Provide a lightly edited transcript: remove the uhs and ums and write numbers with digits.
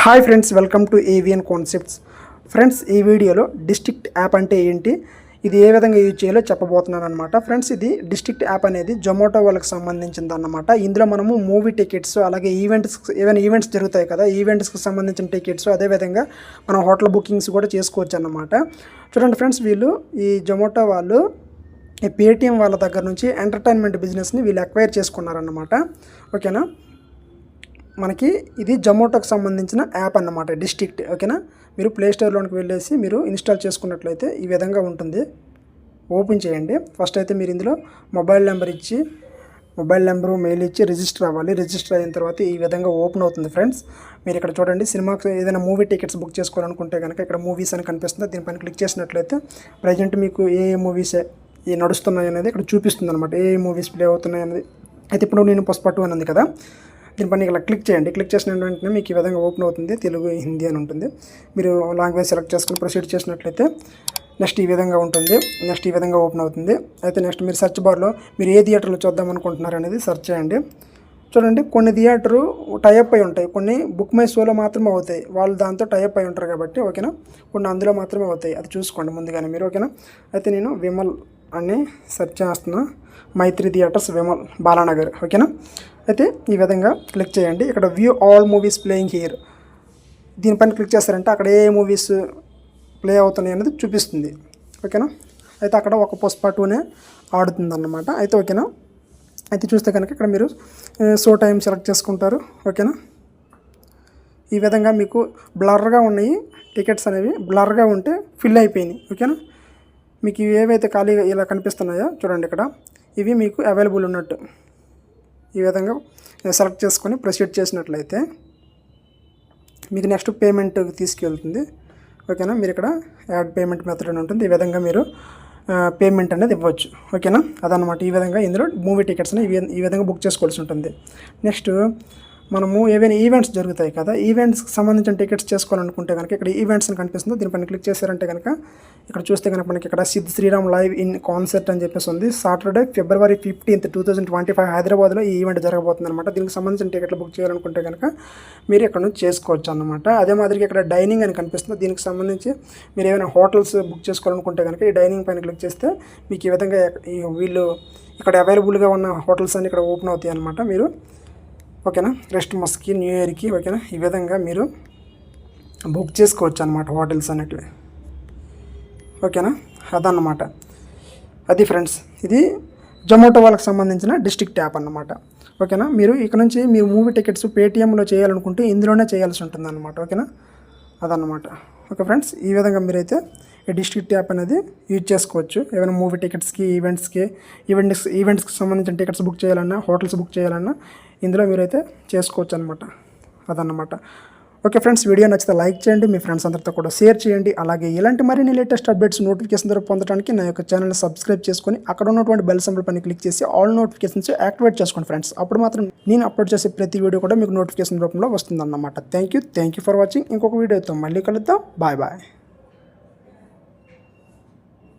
Hi friends, welcome to AVN concepts. Friends, ఈ వీడియోలో district app అంటే ఏంటి, ఇది ఏ విధంగా యూజ్ చేయాలో చెప్పబోతున్నాను అనమాట. ఫ్రెండ్స్, ఇది డిస్ట్రిక్ట్ యాప్ అనేది జొమాటో వాళ్ళకి సంబంధించింది అన్నమాట. ఇందులో మనము మూవీ టికెట్స్, అలాగే ఏవైనా ఈవెంట్స్ జరుగుతాయి కదా, ఈవెంట్స్కి సంబంధించిన టికెట్స్, అదేవిధంగా మనం హోటల్ బుకింగ్స్ కూడా చేసుకోవచ్చు అన్నమాట. చూడండి ఫ్రెండ్స్, వీళ్ళు ఈ జొమాటో వాళ్ళు ఈ పేటిఎం వాళ్ళ దగ్గర నుంచి ఎంటర్టైన్మెంట్ బిజినెస్ని వీళ్ళు అక్వైర్ చేసుకున్నారన్నమాట. ఓకేనా, మనకి ఇది జొమాటోకి సంబంధించిన యాప్ అన్నమాట, డిస్ట్రిక్ట్. ఓకేనా, మీరు ప్లే స్టోర్లోకి వెళ్ళేసి మీరు ఇన్స్టాల్ చేసుకున్నట్లయితే ఈ విధంగా ఉంటుంది. ఓపెన్ చేయండి. ఫస్ట్ అయితే మీరు ఇందులో మొబైల్ నెంబరు మెయిల్ ఇచ్చి రిజిస్టర్ అవ్వాలి. రిజిస్టర్ అయిన తర్వాత ఈ విధంగా ఓపెన్ అవుతుంది. ఫ్రెండ్స్, మీరు ఇక్కడ చూడండి, సినిమాకి ఏదైనా మూవీ టికెట్స్ బుక్ చేసుకోవాలనుకుంటే కనుక ఇక్కడ మూవీస్ అని కనిపిస్తుంది. దీనిపైన క్లిక్ చేసినట్లయితే ప్రజెంట్ మీకు ఏ మూవీస్ నడుస్తున్నాయి అనేది ఇక్కడ చూపిస్తుంది అనమాట, ఏ మూవీస్ ప్లే అవుతున్నాయి అనేది. అయితే ఇప్పుడు నేను పుష్ప 2 అని ఉంది కదా, దీనిపైన ఇలా క్లిక్ చేయండి. క్లిక్ చేసిన వెంటనే మీకు ఈ విధంగా ఓపెన్ అవుతుంది. తెలుగు, హిందీ అని ఉంటుంది. మీరు లాంగ్వేజ్ సెలెక్ట్ చేసుకుని ప్రొసీడ్ చేసినట్లయితే నెక్స్ట్ ఈ విధంగా ఉంటుంది. నెక్స్ట్ ఈ విధంగా ఓపెన్ అవుతుంది. అయితే నెక్స్ట్ మీరు సెర్చ్ బార్లో మీరు ఏ థియేటర్లో చూద్దాం అనుకుంటున్నారు అనేది సెర్చ్ చేయండి. చూడండి, కొన్ని థియేటరు టైఅప్ అయి ఉంటాయి, కొన్ని బుక్ మై షోలో మాత్రమే అవుతాయి. వాళ్ళు దాంతో టైఅప్ అయి ఉంటారు కాబట్టి, ఓకేనా, కొన్ని అందులో మాత్రమే అవుతాయి. అది చూసుకోండి ముందుగానే మీరు. ఓకేనా, అయితే నేను విమల్ అని సెర్చ్ చేస్తున్నా. మైత్రి థియేటర్స్, విమల్, బాలానగర్. ఓకేనా, అయితే ఈ విధంగా క్లిక్ చేయండి. ఇక్కడ view all movies playing here, దీనిపైన క్లిక్ చేస్తారంటే అక్కడ ఏ మూవీస్ ప్లే అవుతున్నాయి అనేది చూపిస్తుంది. ఓకేనా, అయితే అక్కడ ఒక పుష్ప 2 ఆడుతుంది అన్నమాట. అయితే ఓకేనా, అయితే చూస్తే కనుక ఇక్కడ మీరు షో టైం సెలెక్ట్ చేసుకుంటారు. ఓకేనా, ఈ విధంగా మీకు బ్లర్గా ఉన్నాయి టికెట్స్ అనేవి, బ్లర్గా ఉంటే ఫిల్ అయిపోయినాయి. ఓకేనా, మీకు ఏవైతే ఖాళీగా ఇలా కనిపిస్తున్నాయో చూడండి, ఇక్కడ ఇవి మీకు అవైలబుల్ ఉన్నట్టు ఈ విధంగా సెలెక్ట్ చేసుకొని ప్రొసీడ్ చేసినట్లయితే మీకు నెక్స్ట్ పేమెంట్ తీసుకెళ్తుంది. ఓకేనా, మీరు ఇక్కడ యాడ్ పేమెంట్ మెథడ్ అని ఉంటుంది. ఈ విధంగా మీరు పేమెంట్ అనేది ఇవ్వచ్చు. ఓకేనా, అదనమాట. ఈ విధంగా ఇందులో మూవీ టికెట్స్ని ఈ విధంగా బుక్ చేసుకోవాల్సి ఉంటుంది. నెక్స్ట్ మనము ఏవైనా ఈవెంట్స్ జరుగుతాయి కదా, ఈవెంట్స్కి సంబంధించిన టికెట్స్ చేసుకోవాలనుకుంటే కనుక ఇక్కడ ఈవెంట్స్ అని కనిపిస్తుంది. దీనిపైన క్లిక్ చేశారంటే కనుక ఇక్కడ చూస్తే కనుక మనకి ఇక్కడ Sid Sriram live in concert అని చెప్పేసి ఉంది. సాటర్డే February 15th, 2025 హైదరాబాద్లో ఈ ఈవెంట్ జరగబోతుంది అనమాట. దీనికి సంబంధించిన టికెట్లు బుక్ చేయాలనుకుంటే కనుక మీరు ఇక్కడ నుంచి చేసుకోవచ్చు అన్నమాట. అదే మాదిరిగా ఇక్కడ డైనింగ్ అని కనిపిస్తుంది. దీనికి సంబంధించి మీరు ఏమైనా హోటల్స్ బుక్ చేసుకోవాలనుకుంటే కనుక ఈ డైనింగ్ పైన క్లిక్ చేస్తే మీకు ఈ విధంగా వీళ్ళు ఇక్కడ అవైలబుల్గా ఉన్న హోటల్స్ అన్ని ఇక్కడ ఓపెన్ అవుతాయి అన్నమాట. మీరు ఓకేనా, క్రిస్మస్కి, న్యూ ఇయర్కి, ఓకేనా, ఈ విధంగా మీరు బుక్ చేసుకోవచ్చు అన్నమాట హోటల్స్ అనేటివి. ఓకేనా, అదన్నమాట. అది ఫ్రెండ్స్, ఇది జొమాటో వాళ్ళకి సంబంధించిన డిస్ట్రిక్ట్ యాప్ అన్నమాట. ఓకేనా, మీరు ఇక్కడ నుంచి మీరు మూవీ టికెట్స్ పేటిఎంలో చేయాలనుకుంటే ఇందులోనే చేయాల్సి ఉంటుంది అన్నమాట. ఓకేనా, అదన్నమాట. ఓకే ఫ్రెండ్స్, ఈ విధంగా మీరైతే ఈ డిస్ట్రిక్ట్ యాప్ అనేది యూజ్ చేసుకోవచ్చు. ఏమైనా మూవీ టికెట్స్కి, ఈవెంట్స్కి సంబంధించిన టికెట్స్ బుక్ చేయాలన్నా, హోటల్స్ బుక్ చేయాలన్నా ఇందులో మీరైతే చేసుకోవచ్చు అనమాట. అదన్నమాట. ఓకే ఫ్రెండ్స్, వీడియో నచ్చితే లైక్ చేయండి, మీ ఫ్రెండ్స్ అందరితో కూడా షేర్ చేయండి. అలాగే ఇలాంటి మరిన్ని లేటెస్ట్ అప్డేట్స్ నోటిఫికేషన్ ద్వారా పొందడానికి నా యొక్క ఛానల్ని సబ్స్క్రైబ్ చేసుకొని అక్కడ ఉన్నటువంటి బెల్ సింబల్ పైన క్లిక్ చేసి ఆల్ నోటిఫికేషన్స్ యాక్టివేట్ చేసుకోండి ఫ్రెండ్స్. అప్పుడు మాత్రం నేను అప్లోడ్ చేసే ప్రతి వీడియో కూడా మీకు నోటిఫికేషన్ రూపంలో వస్తుందన్నమాట. Thank you for watching. ఇంకొక వీడియోతో మళ్ళీ కలుద్దాం. బాయ్.